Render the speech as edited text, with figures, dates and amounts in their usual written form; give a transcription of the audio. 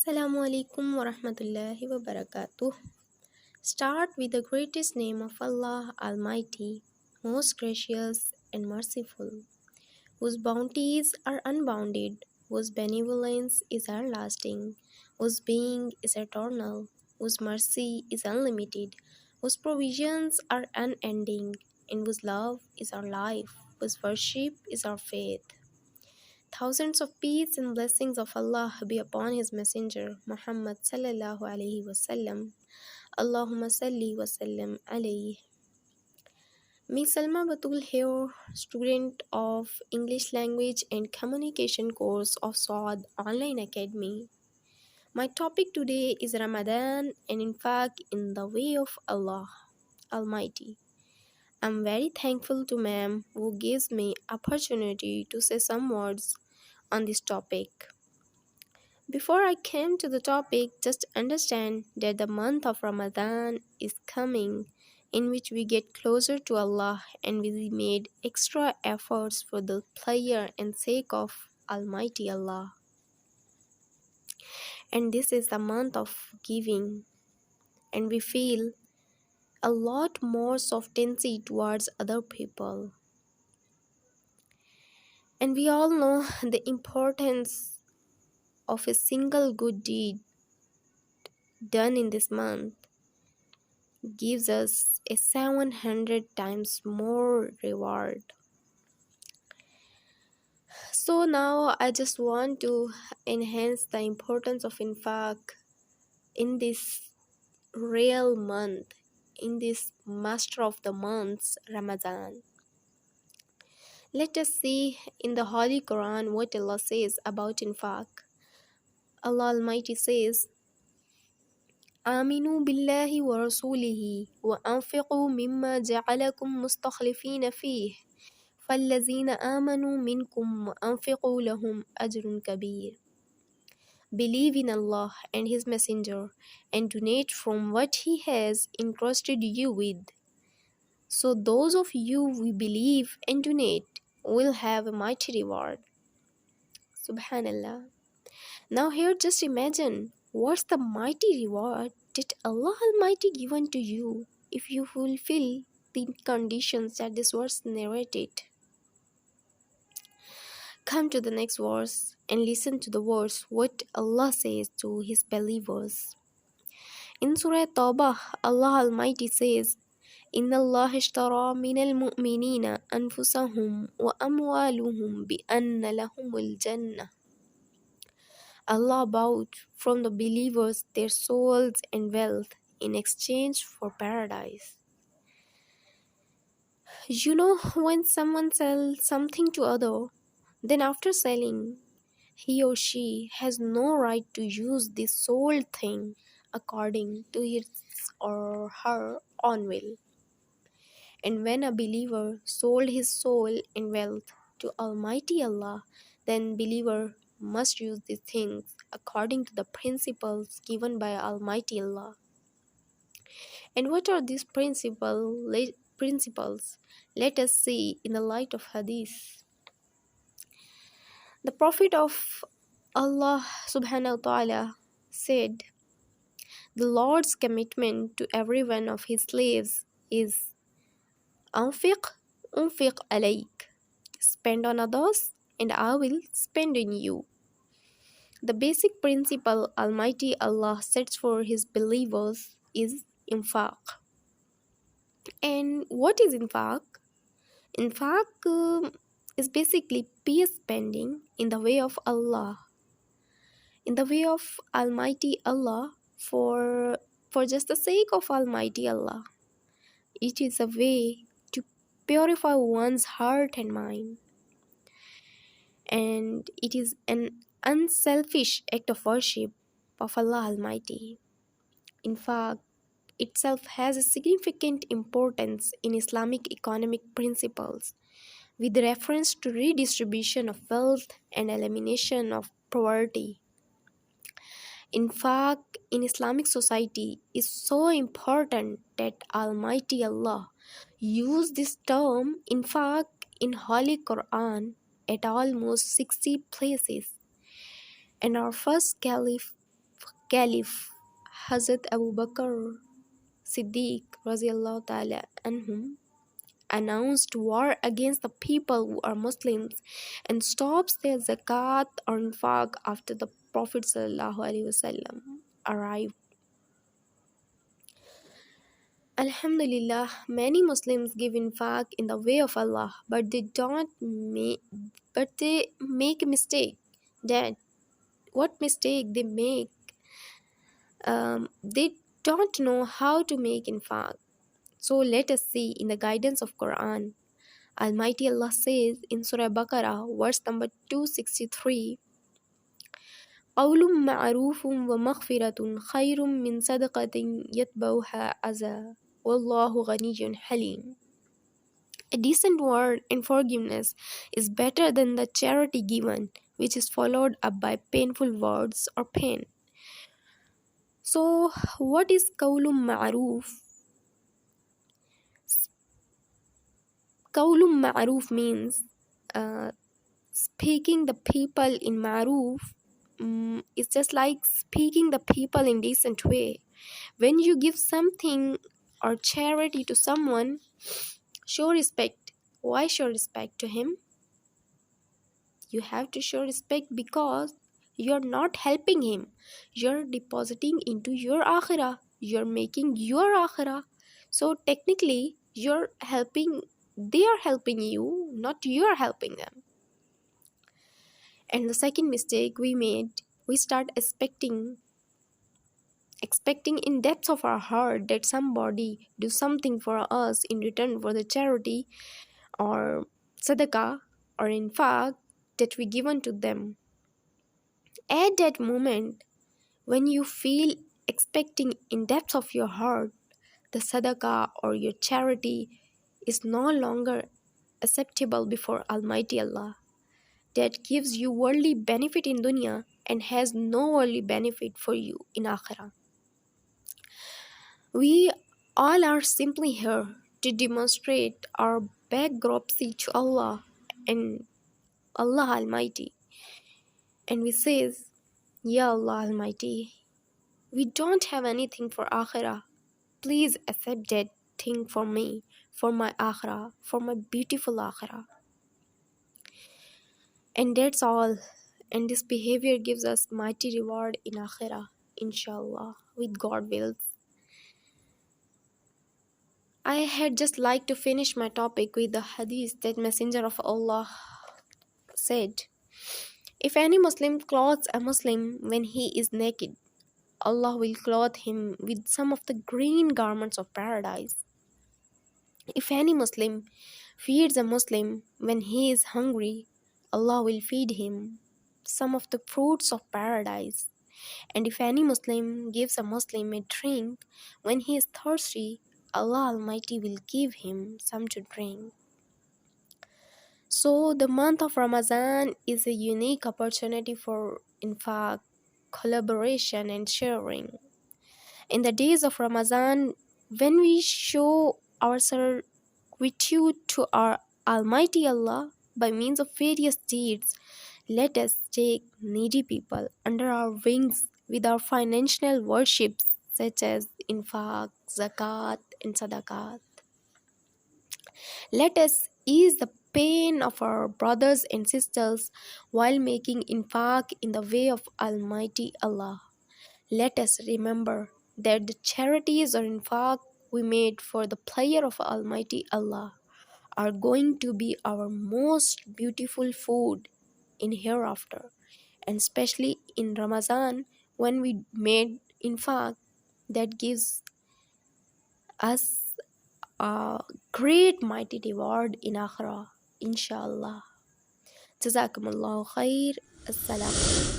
Assalamu alaikum wa rahmatullahi wa barakatuh. Start with the greatest name of Allah Almighty, most gracious and merciful, whose bounties are unbounded, whose benevolence is everlasting, whose being is eternal, whose mercy is unlimited, whose provisions are unending, and whose love is our life, whose worship is our faith. Thousands of peace and blessings of Allah be upon His Messenger Muhammad sallallahu alaihi wasallam. Allahumma salli wa sallam alayhi. Me Salma Batool here, student of English Language and Communication course of Saad Online Academy. My topic today is Ramadan and in fact in the way of Allah Almighty. I'm very thankful to ma'am who gives me opportunity to say some words on this topic. Before I came to the topic, just understand that the month of Ramadan is coming, in which we get closer to Allah and we made extra efforts for the pleasure and sake of Almighty Allah. And this is the month of giving, and we feel a lot more softency towards other people. And we all know the importance of a single good deed done in this month gives us a 700 times more reward. So now I just want to enhance the importance of infaq in this real month, in this master of the months, Ramadan. Let us see in the Holy Quran what Allah says about infaq. Allah Almighty says, آمنوا بالله ورسوله وأنفقوا مما جعلكم مستخلفين فيه فالذين آمنوا منكم وأنفقوا لهم أجر كبير. Believe in Allah and His Messenger and donate from what He has entrusted you with. So those of you who believe and donate will have a mighty reward. Subhanallah. Now here just imagine what's the mighty reward that Allah Almighty given to you if you fulfill the conditions that this verse narrated. Come to the next verse and listen to the words what Allah says to His believers. In Surah Tawbah, Allah Almighty says, إن الله اشترى من المؤمنين أنفسهم وأموالهم بأن لهم الجنة. Allah bought from the believers their souls and wealth in exchange for paradise. You know, when someone sells something to other, then after selling, he or she has no right to use this sold thing according to his or her own will. And when a believer sold his soul and wealth to Almighty Allah, then believer must use these things according to the principles given by Almighty Allah. And what are these principles? Let us see in the light of Hadith. The Prophet of Allah subhanahu wa ta'ala said, the Lord's commitment to every one of His slaves is Anfiq alayk. Spend on others and I will spend on you. The basic principle Almighty Allah sets for His believers is infaq. And what is infaq? Infaq is basically peace spending in the way of Allah, in the way of Almighty Allah, for just the sake of Almighty Allah. It is a way to purify one's heart and mind, and it is an unselfish act of worship of Allah Almighty. In fact, itself has a significant importance in Islamic economic principles with reference to redistribution of wealth and elimination of poverty. In fact, in Islamic society is so important that Almighty Allah used this term in fact in Holy Quran at almost 60 places. And our first caliph, Caliph Hazrat Abu Bakr Siddiq radiallahu ta'ala anhum announced war against the people who are Muslims and stops their zakat or infaq after the Prophet sallallahu alaihi wasallam arrived. Alhamdulillah, many Muslims give infaq in the way of Allah, but they make a mistake. That what mistake they make? They don't know how to make infaq. So let us see in the guidance of Quran. Almighty Allah says in Surah Baqarah, verse number 263, قول معروف ومغفرة خير من صدقة يتبعها أذى والله غني حليم. A decent word and forgiveness is better than the charity given, which is followed up by painful words or pain. So, what is qawlun ma'roof? Qawlun ma'roof means speaking the people in ma'roof. It's just like speaking the people in decent way. When you give something or charity to someone, show respect. Why show respect to him? You have to show respect because you're not helping him. You're depositing into your akhirah. You're making your akhirah. So technically, they are helping you, not you are helping them. And the second mistake we made, we start expecting in depths of our heart that somebody do something for us in return for the charity or sadaqah or infaq that we given to them. At that moment, when you feel expecting in depths of your heart, the sadaqah or your charity is no longer acceptable before Almighty Allah. That gives you worldly benefit in dunya and has no worldly benefit for you in akhirah. We all are simply here to demonstrate our bankruptcy to Allah and Allah Almighty. And we says, Ya Allah Almighty, we don't have anything for akhirah. Please accept that thing for me, for my akhirah, for my beautiful akhirah. And that's all. And this behavior gives us mighty reward in akhirah, inshallah, with God wills. I had just like to finish my topic with the hadith that Messenger of Allah said, if any Muslim clothes a Muslim when he is naked, Allah will clothe him with some of the green garments of paradise. If any Muslim feeds a Muslim when he is hungry, Allah will feed him some of the fruits of paradise. And if any Muslim gives a Muslim a drink when he is thirsty, Allah Almighty will give him some to drink. So the month of Ramadan is a unique opportunity for infaq, collaboration and sharing. In the days of Ramadan, when we show our gratitude to our Almighty Allah by means of various deeds, let us take needy people under our wings with our financial worships such as infaq, zakat and sadaqat. Let us ease the pain of our brothers and sisters while making infaq in the way of Almighty Allah. Let us remember that the charities or infaq we made for the pleasure of Almighty Allah are going to be our most beautiful food in hereafter, and especially in Ramadan when we made infaq that gives us a great mighty reward in akhirah, inshallah. Jazakumullahu khair. Assalam.